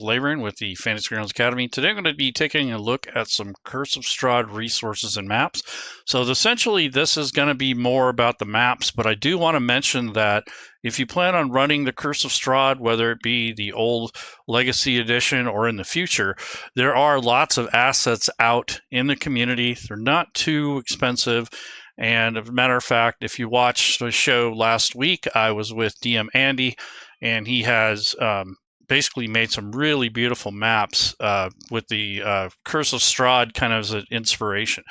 Lavering with the Fantasy Grounds Academy. Today I'm going to be taking a look at some Curse of Strahd resources and maps. So essentially this is going to be more about the maps, but I do want to mention that if you plan on running the Curse of Strahd, whether it be the old Legacy Edition or in the future, there are lots of assets out in the community. They're not too expensive. And as a matter of fact, if you watched the show last week, I was with DM Andy, and he has basically made some really beautiful maps with the Curse of Strahd kind of as an inspiration.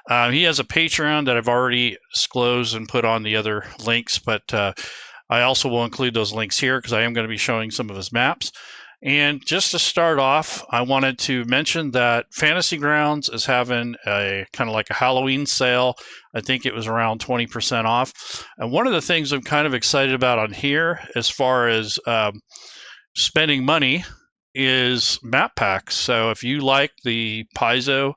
He has a Patreon that I've already disclosed and put on the other links, but I also will include those links here because I am going to be showing some of his maps. And just to start off, I wanted to mention that Fantasy Grounds is having a kind of like a Halloween sale. I think it was around 20% off. And one of the things I'm kind of excited about on here, as far as spending money, is map packs. So if you like the Paizo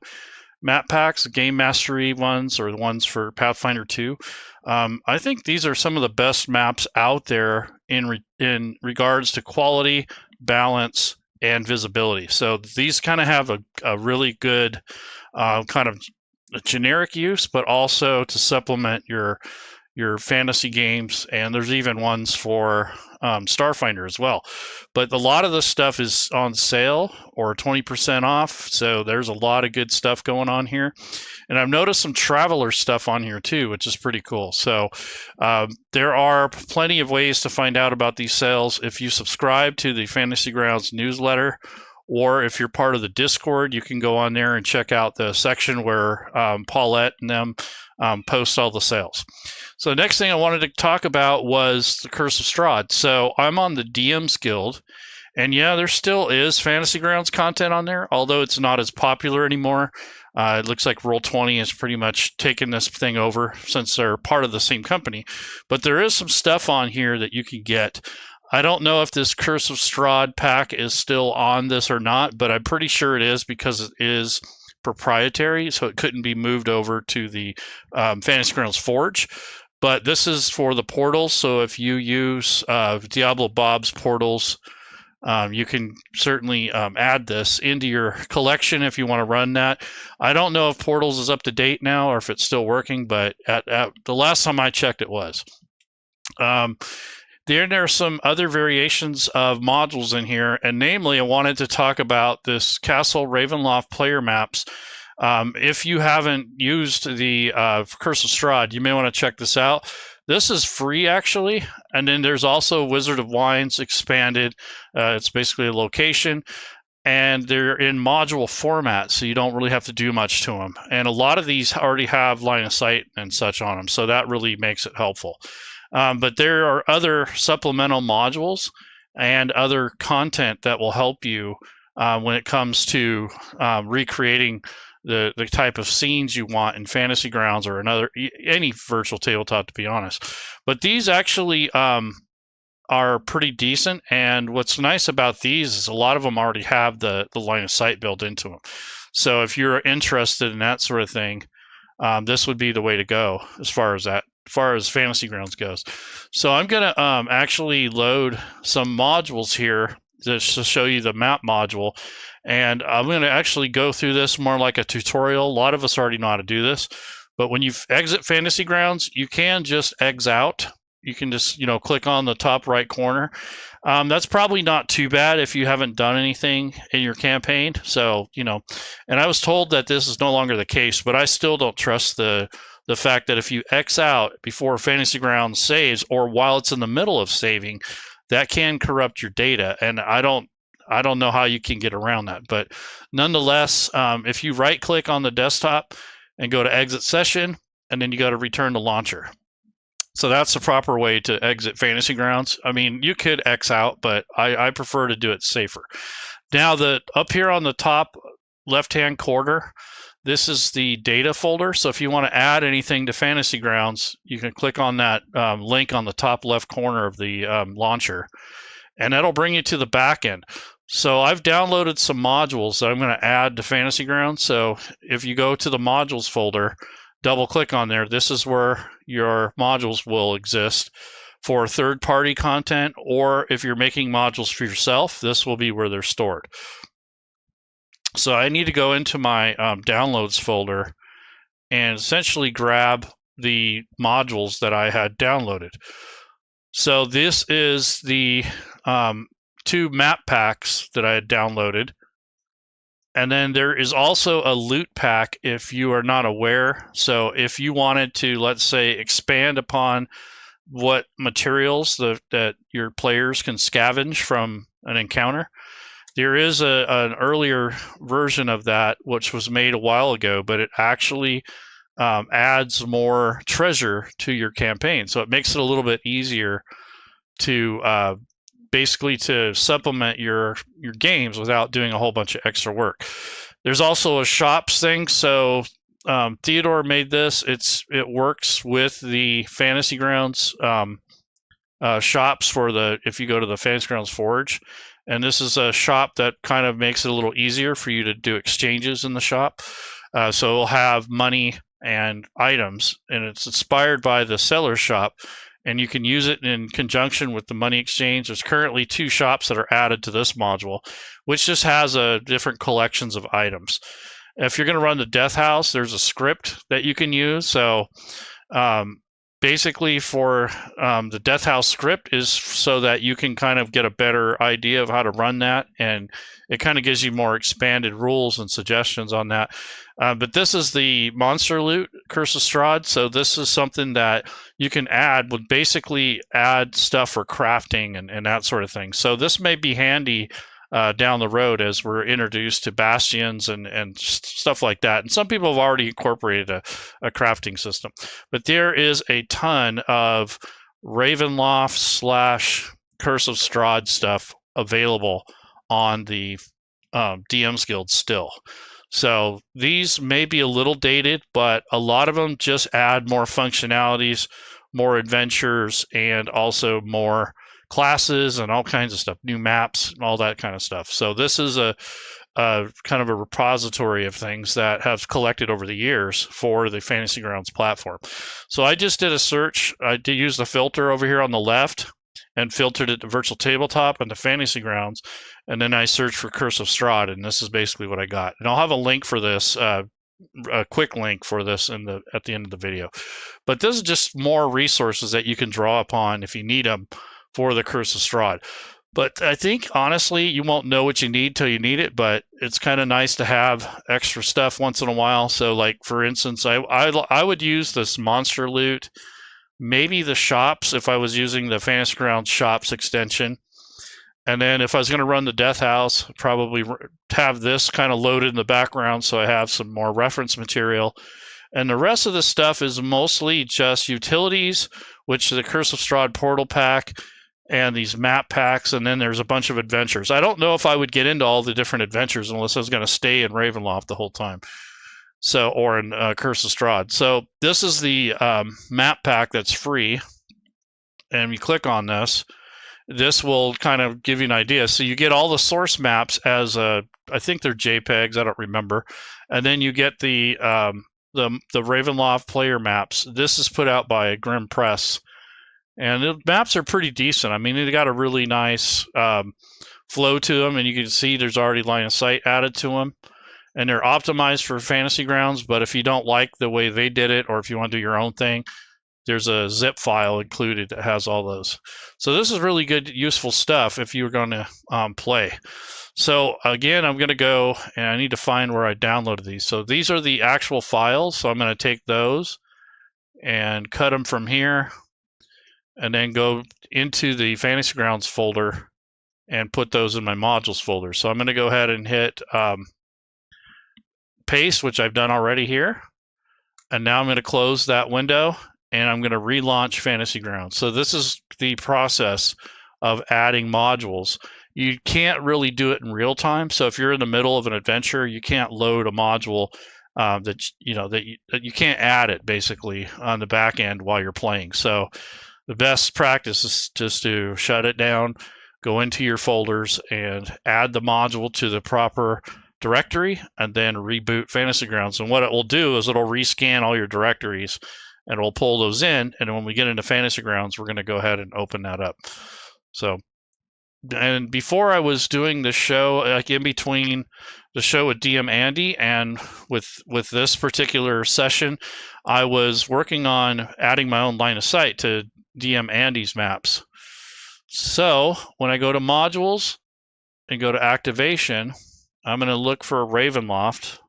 map packs, the Game Mastery ones, or the ones for Pathfinder 2, I think these are some of the best maps out there in regards to quality, balance, and visibility. So these kind of have a really good kind of generic use, but also to supplement your fantasy games, and there's even ones for Starfinder as well. But a lot of this stuff is on sale or 20% off, so there's a lot of good stuff going on here. And I've noticed some Traveler stuff on here too, which is pretty cool. So there are plenty of ways to find out about these sales. If you subscribe to the Fantasy Grounds newsletter, or if you're part of the Discord, you can go on there and check out the section where Paulette and them post all the sales. So the next thing I wanted to talk about was the Curse of Strahd. So I'm on the DMs Guild, and yeah, there still is Fantasy Grounds content on there, although it's not as popular anymore. It looks like Roll20 has pretty much taken this thing over since they're part of the same company. But there is some stuff on here that you can get. I don't know if this Curse of Strahd pack is still on this or not, but I'm pretty sure it is because it is proprietary, so it couldn't be moved over to the Fantasy Grounds Forge. But this is for the portals, so if you use Diablo Bob's portals, you can certainly add this into your collection if you want to run that. I don't know if Portals is up to date now or if it's still working, but at the last time I checked, it was. There are some other variations of modules in here, and namely, I wanted to talk about this Castle Ravenloft player maps. If you haven't used the Curse of Strahd, you may want to check this out. This is free, actually, and then there's also Wizard of Wines expanded. It's basically a location, and they're in module format, so you don't really have to do much to them. And a lot of these already have line of sight and such on them, so that really makes it helpful. But there are other supplemental modules and other content that will help you when it comes to recreating the type of scenes you want in Fantasy Grounds or any virtual tabletop, to be honest. But these actually are pretty decent, and what's nice about these is a lot of them already have the line of sight built into them. So if you're interested in that sort of thing, this would be the way to go as far as Fantasy Grounds goes. So I'm going to actually load some modules here just to show you the map module. And I'm going to actually go through this more like a tutorial. A lot of us already know how to do this. But when you exit Fantasy Grounds, you can just exit out. You can just, click on the top right corner. That's probably not too bad if you haven't done anything in your campaign. So, and I was told that this is no longer the case, but I still don't trust the fact that if you X out before Fantasy Grounds saves or while it's in the middle of saving, that can corrupt your data. And I don't know how you can get around that. But nonetheless, if you right click on the desktop and go to exit session, and then you got to return to launcher. So that's the proper way to exit Fantasy Grounds. I mean, you could X out, but I prefer to do it safer. Now, up here on the top left-hand corner, this is the data folder. So if you want to add anything to Fantasy Grounds, you can click on that link on the top left corner of the launcher, and that'll bring you to the back end. So I've downloaded some modules that I'm going to add to Fantasy Grounds. So if you go to the modules folder, double click on there, this is where your modules will exist. for third-party content, or if you're making modules for yourself, this will be where they're stored. So I need to go into my downloads folder and essentially grab the modules that I had downloaded. So this is the 2 map packs that I had downloaded. And then there is also a loot pack if you are not aware. So if you wanted to, let's say, expand upon what materials that your players can scavenge from an encounter, there is an earlier version of that which was made a while ago, but it actually adds more treasure to your campaign. So it makes it a little bit easier to basically to supplement your games without doing a whole bunch of extra work. There's also a shops thing. So Theodore made this. It works with the Fantasy Grounds shops for if you go to the Fantasy Grounds Forge. And this is a shop that kind of makes it a little easier for you to do exchanges in the shop. So it'll have money and items, and it's inspired by the seller's shop, and you can use it in conjunction with the money exchange. There's currently 2 shops that are added to this module, which just has different collections of items. If you're going to run the Death House, there's a script that you can use. So basically for the Death House script is so that you can kind of get a better idea of how to run that, and it kind of gives you more expanded rules and suggestions on that. But this is the monster loot, Curse of Strahd. So this is something that you can add, would basically add stuff for crafting and that sort of thing. So this may be handy down the road as we're introduced to bastions and stuff like that. And some people have already incorporated a crafting system. But there is a ton of Ravenloft / Curse of Strahd stuff available on the DM's Guild still. So these may be a little dated, but a lot of them just add more functionalities, more adventures, and also more classes and all kinds of stuff, new maps, all that kind of stuff. So this is a kind of a repository of things that have collected over the years for the Fantasy Grounds platform. So I just did a search. I did use the filter over here on the left and filtered it to Virtual Tabletop and to Fantasy Grounds. And then I searched for Curse of Strahd, and this is basically what I got. And I'll have a link for this, a quick link for this at the end of the video. But this is just more resources that you can draw upon if you need them for the Curse of Strahd. But I think, honestly, you won't know what you need till you need it, but it's kind of nice to have extra stuff once in a while. So, like, for instance, I would use this monster loot, maybe the shops if I was using the Fantasy Grounds shops extension. And then if I was going to run the Death House, probably have this kind of loaded in the background so I have some more reference material. And the rest of the stuff is mostly just utilities, which is the Curse of Strahd portal pack and these map packs, and then there's a bunch of adventures. I don't know if I would get into all the different adventures unless I was going to stay in Ravenloft the whole time. So, or in Curse of Strahd. So this is the map pack that's free, and you click on this. This will kind of give you an idea. So you get all the source maps as I think they're JPEGs. I don't remember. And then you get the Ravenloft player maps. This is put out by Grim Press, and the maps are pretty decent. I mean, they got a really nice flow to them, and you can see there's already line of sight added to them, and they're optimized for Fantasy Grounds. But if you don't like the way they did it, or if you want to do your own thing, there's a zip file included that has all those. So this is really good, useful stuff if you're going to play. So again, I'm going to go, and I need to find where I downloaded these. So these are the actual files. So I'm going to take those and cut them from here, and then go into the Fantasy Grounds folder and put those in my modules folder. So I'm going to go ahead and hit paste, which I've done already here. And now I'm going to close that window, and I'm going to relaunch Fantasy Grounds. So this is the process of adding modules. You can't really do it in real time. So if you're in the middle of an adventure, you can't load a module that you can't add it basically on the back end while you're playing. So the best practice is just to shut it down, go into your folders, and add the module to the proper directory, and then reboot Fantasy Grounds. And what it will do is it'll rescan all your directories, and we'll pull those in. And when we get into Fantasy Grounds, we're going to go ahead and open that up. So, and before I was doing the show, like in between the show with DM Andy and with this particular session, I was working on adding my own line of sight to DM Andy's maps. So when I go to modules and go to activation, I'm going to look for Ravenloft,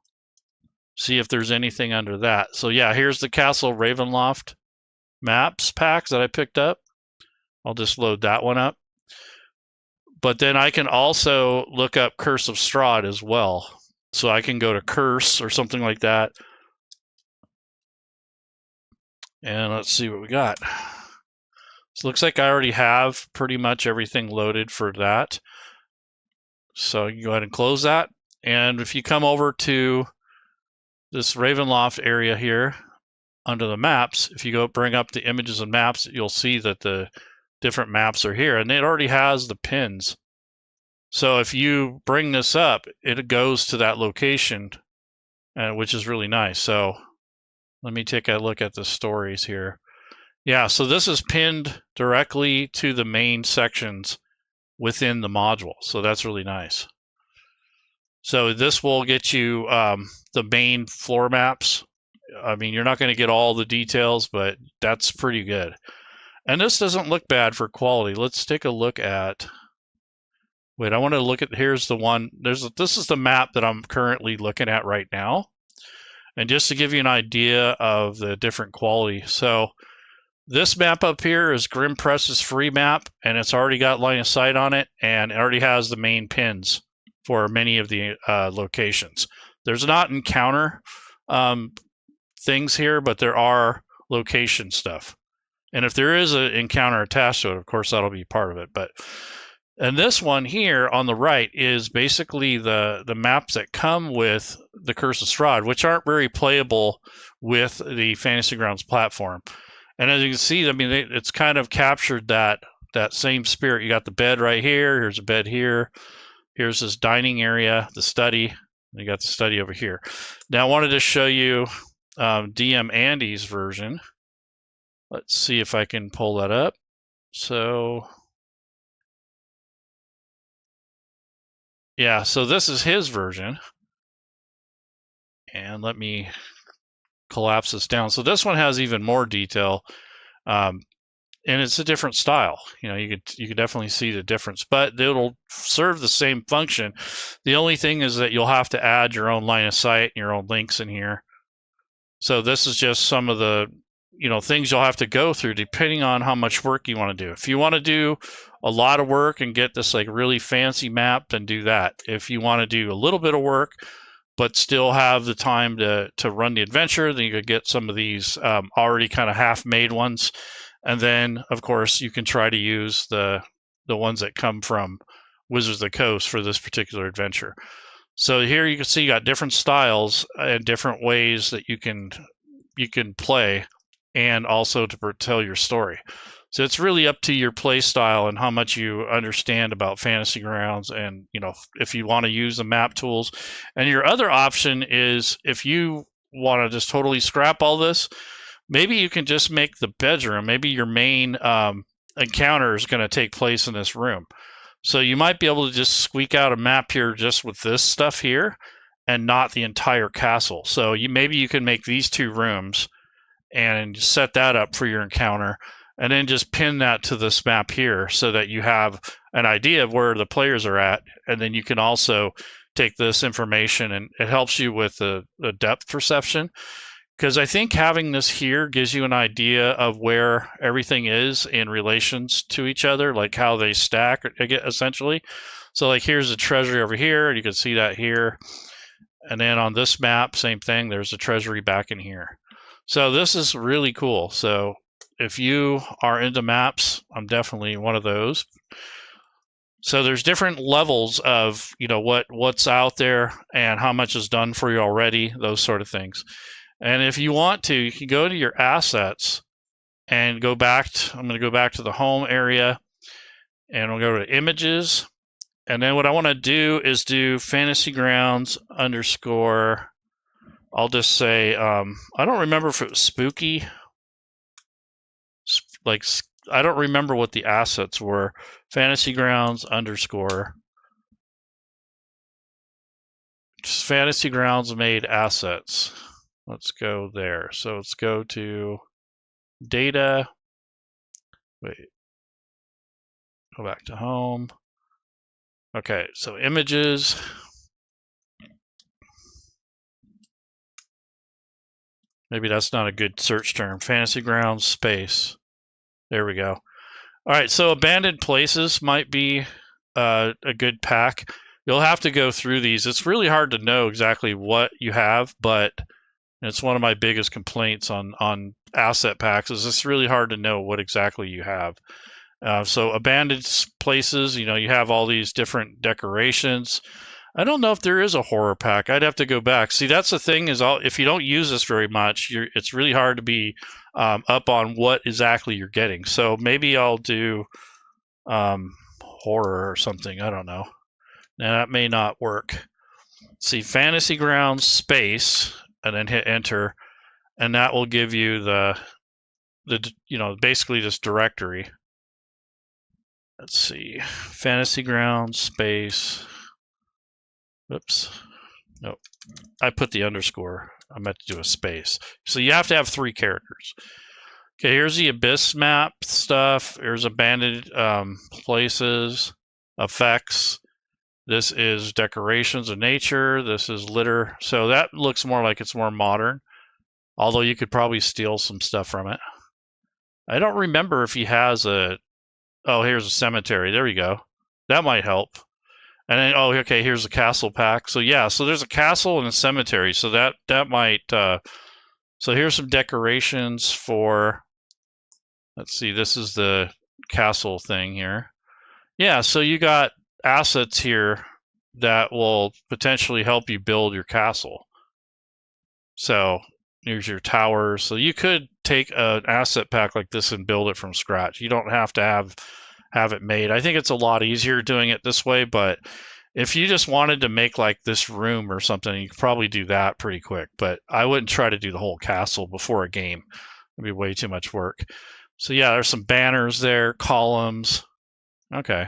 see if there's anything under that. So yeah, here's the Castle Ravenloft maps packs that I picked up. I'll just load that one up. But then I can also look up Curse of Strahd as well. So I can go to Curse or something like that. And let's see what we got. So it looks like I already have pretty much everything loaded for that. So you can go ahead and close that. And if you come over to this Ravenloft area here under the maps, if you go bring up the images and maps, you'll see that the different maps are here, and it already has the pins. So if you bring this up, it goes to that location, which is really nice. So let me take a look at the stories here. Yeah, so this is pinned directly to the main sections within the module. So that's really nice. So this will get you the main floor maps. I mean, you're not going to get all the details, but that's pretty good. And this doesn't look bad for quality. Let's take a look at, wait, I want to look at, here's the one, this is the map that I'm currently looking at right now. And just to give you an idea of the different quality. So this map up here is Grim Press's free map, and it's already got line of sight on it, and it already has the main pins for many of the locations. There's not encounter things here, but there are location stuff. And if there is an encounter attached to it, of course, that'll be part of it. And this one here on the right is basically the maps that come with the Curse of Strahd, which aren't very playable with the Fantasy Grounds platform. And as you can see, I mean, it's kind of captured that same spirit. You got the bed right here. Here's a bed here. Here's this dining area, the study. You got the study over here. Now I wanted to show you DM Andy's version. Let's see if I can pull that up. So, yeah, so this is his version. And let me collapse this down. So this one has even more detail. And it's a different style. You know, you could definitely see the difference, but it'll serve the same function. The only thing is that you'll have to add your own line of sight and your own links in here. So this is just some of the things you'll have to go through depending on how much work you want to do. If you want to do a lot of work and get this like really fancy map, then do that. If you want to do a little bit of work but still have the time to run the adventure, then you could get some of these already kind of half-made ones. And then, of course, you can try to use the ones that come from Wizards of the Coast for this particular adventure. So here you can see you got different styles and different ways that you can play, and also to tell your story. So it's really up to your play style and how much you understand about Fantasy Grounds, and if you want to use the map tools. And your other option is, if you want to just totally scrap all this, maybe you can just make the bedroom. Maybe your main encounter is going to take place in this room. So you might be able to just squeak out a map here just with this stuff here and not the entire castle. So maybe you can make these two rooms and set that up for your encounter, and then just pin that to this map here so that you have an idea of where the players are at. And then you can also take this information, and it helps you with the depth perception. Because I think having this here gives you an idea of where everything is in relations to each other, like how they stack, essentially. So like here's the treasury over here, and you can see that here. And then on this map, same thing, there's a treasury back in here. So this is really cool. So if you are into maps, I'm definitely one of those. So there's different levels of, what's out there and how much is done for you already, those sort of things. And if you want to, you can go to your assets and go back. I'm going to go back to the home area, and we'll go to images. And then what I want to do is do Fantasy Grounds _ I'll just say, I don't remember if it was spooky like, I don't remember what the assets were. Fantasy Grounds _ Fantasy Grounds made assets. Let's go there. So let's go to data. Wait, go back to home. Okay, so images. Maybe that's not a good search term. Fantasy Grounds space. There we go. All right, so abandoned places might be a good pack. You'll have to go through these. It's really hard to know exactly what you have, but it's one of my biggest complaints on asset packs is it's really hard to know what exactly you have. So abandoned places, you have all these different decorations. I don't know if there is a horror pack. I'd have to go back. See, that's the thing is, if you don't use this very much, it's really hard to be up on what exactly you're getting. So maybe I'll do horror or something. I don't know. Now that may not work. See, Fantasy Grounds space, and then hit enter, and that will give you the basically this directory. Let's see, Fantasy Grounds space. Oops. Nope. I put the underscore. I meant to do a space. So you have to have 3 characters. Okay, here's the Abyss map stuff. Here's abandoned places, effects. This is decorations of nature. This is litter. So that looks more like it's more modern, although you could probably steal some stuff from it. I don't remember if he has a... Oh, here's a cemetery. There we go. That might help. And then, oh, okay, here's a castle pack. So yeah, so there's a castle and a cemetery. So that might... So here's some decorations for... Let's see, this is the castle thing here. Yeah, so you got assets here that will potentially help you build your castle. So here's your towers. So you could take an asset pack like this and build it from scratch. You don't have to have it made. I think it's a lot easier doing it this way, but if you just wanted to make like this room or something, you could probably do that pretty quick. But I wouldn't try to do the whole castle before a game. It'd be way too much work. So yeah, there's some banners there, columns. Okay.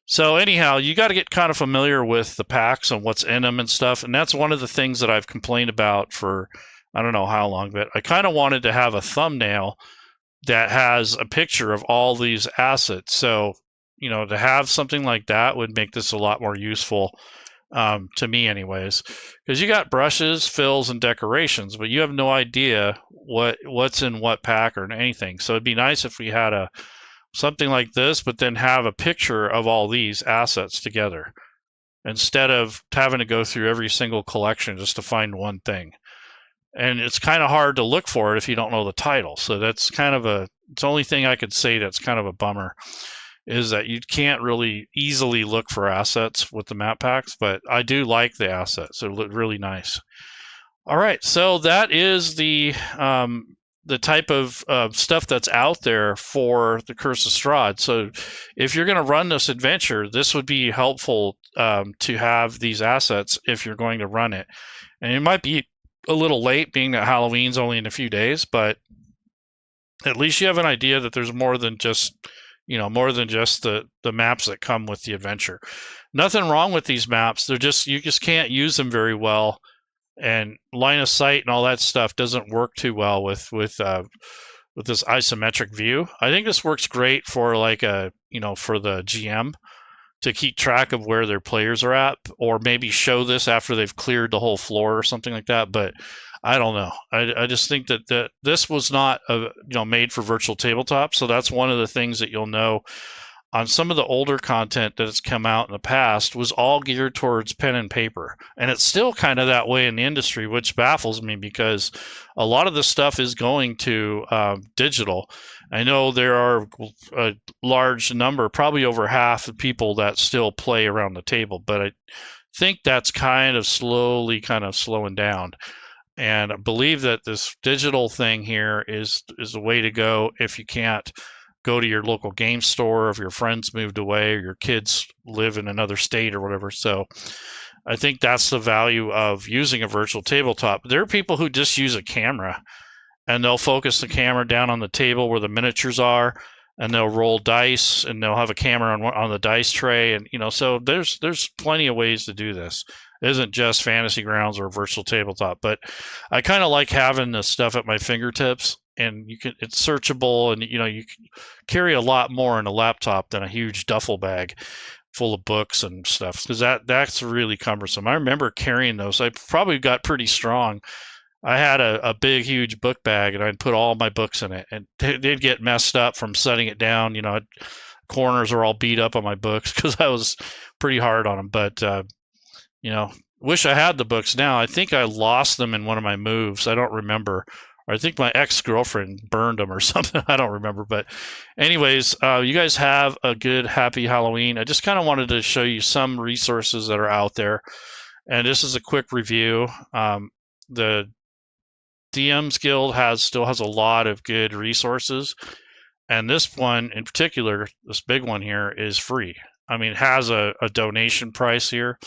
So anyhow, you got to get kind of familiar with the packs and what's in them and stuff. And that's one of the things that I've complained about for I don't know how long, but I kind of wanted to have a thumbnail that has a picture of all these assets. So, to have something like that would make this a lot more useful to me anyways, because you got brushes, fills, and decorations, but you have no idea what's in what pack or anything. So it'd be nice if we had something like this, but then have a picture of all these assets together instead of having to go through every single collection just to find one thing. And it's kind of hard to look for it if you don't know the title. So that's kind of it's the only thing I could say that's kind of a bummer is that you can't really easily look for assets with the map packs, but I do like the assets. They look really nice. All right, so that is the type of stuff that's out there for the Curse of Strahd. So if you're going to run this adventure, this would be helpful to have these assets if you're going to run it. And it might be a little late, being that Halloween's only in a few days, but at least you have an idea that there's more than just the maps that come with the adventure. Nothing wrong with these maps. You just can't use them very well, and line of sight and all that stuff doesn't work too well with this isometric view. I think this works great for for the GM to keep track of where their players are at, or maybe show this after they've cleared the whole floor or something like that. But I don't know. I just think that this was not made for Virtual Tabletop. So that's one of the things that you'll know on some of the older content that has come out in the past was all geared towards pen and paper. And it's still kind of that way in the industry, which baffles me because a lot of the stuff is going to digital. I know there are a large number, probably over half of people that still play around the table, but I think that's kind of slowing down. And I believe that this digital thing here is the way to go if you can't go to your local game store, if your friends moved away or your kids live in another state or whatever. So I think that's the value of using a virtual tabletop. There are people who just use a camera and they'll focus the camera down on the table where the miniatures are, and they'll roll dice, and they'll have a camera on the dice tray, and so there's plenty of ways to do this. It isn't just Fantasy Grounds or Virtual Tabletop, but I kind of like having this stuff at my fingertips, and it's searchable, and you can carry a lot more in a laptop than a huge duffel bag full of books and stuff, because that's really cumbersome. I remember carrying those. I probably got pretty strong. I had a big, huge book bag, and I'd put all my books in it, and they'd get messed up from setting it down. Corners are all beat up on my books because I was pretty hard on them. But wish I had the books now. I think I lost them in one of my moves. I don't remember. Or I think my ex-girlfriend burned them or something. I don't remember. But anyways, you guys have a good, happy Halloween. I just kind of wanted to show you some resources that are out there. And this is a quick review. The DM's Guild still has a lot of good resources. And this one in particular, this big one here, is free. I mean, it has a donation price here,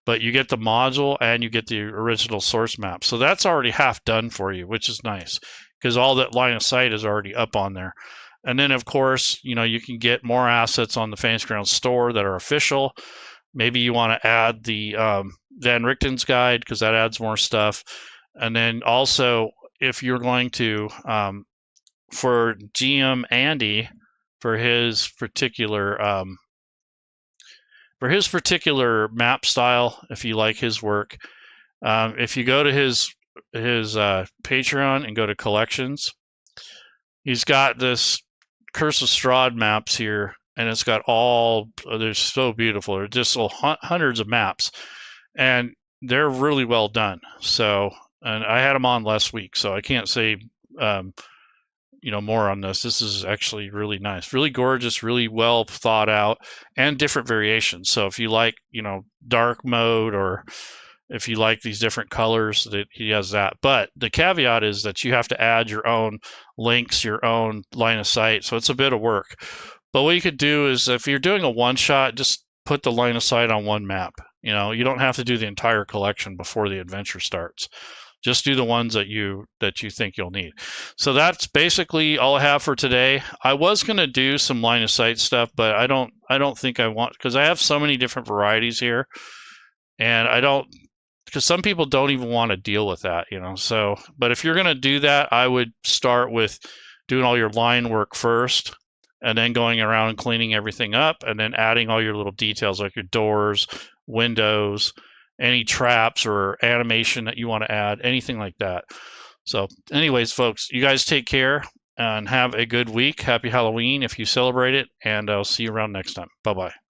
but you get the module and you get the original source map. So that's already half done for you, which is nice because all that line of sight is already up on there. And then, of course, you can get more assets on the Fantasy Grounds store that are official. Maybe you want to add the Van Richten's guide because that adds more stuff. And then also, if you're going to, for GM Andy, for his particular map style, if you like his work, if you go to his Patreon and go to collections, he's got this Curse of Strahd maps here, and it's got they're so beautiful. They're just hundreds of maps, and they're really well done. So, and I had them on last week, so I can't say more on this. This is actually really nice, really gorgeous, really well thought out, and different variations. So if you like, dark mode, or if you like these different colors, that he has that. But the caveat is that you have to add your own links, your own line of sight. So it's a bit of work. But what you could do is, if you're doing a one shot, just put the line of sight on one map. You don't have to do the entire collection before the adventure starts. Just do the ones that you think you'll need. So that's basically all I have for today. I was going to do some line of sight stuff, but I don't think I want, because I have so many different varieties here, and because some people don't even want to deal with that, So, but if you're going to do that, I would start with doing all your line work first, and then going around and cleaning everything up, and then adding all your little details like your doors, windows, any traps or animation that you want to add, anything like that. So anyways, folks, you guys take care and have a good week. Happy Halloween if you celebrate it, and I'll see you around next time. Bye-bye.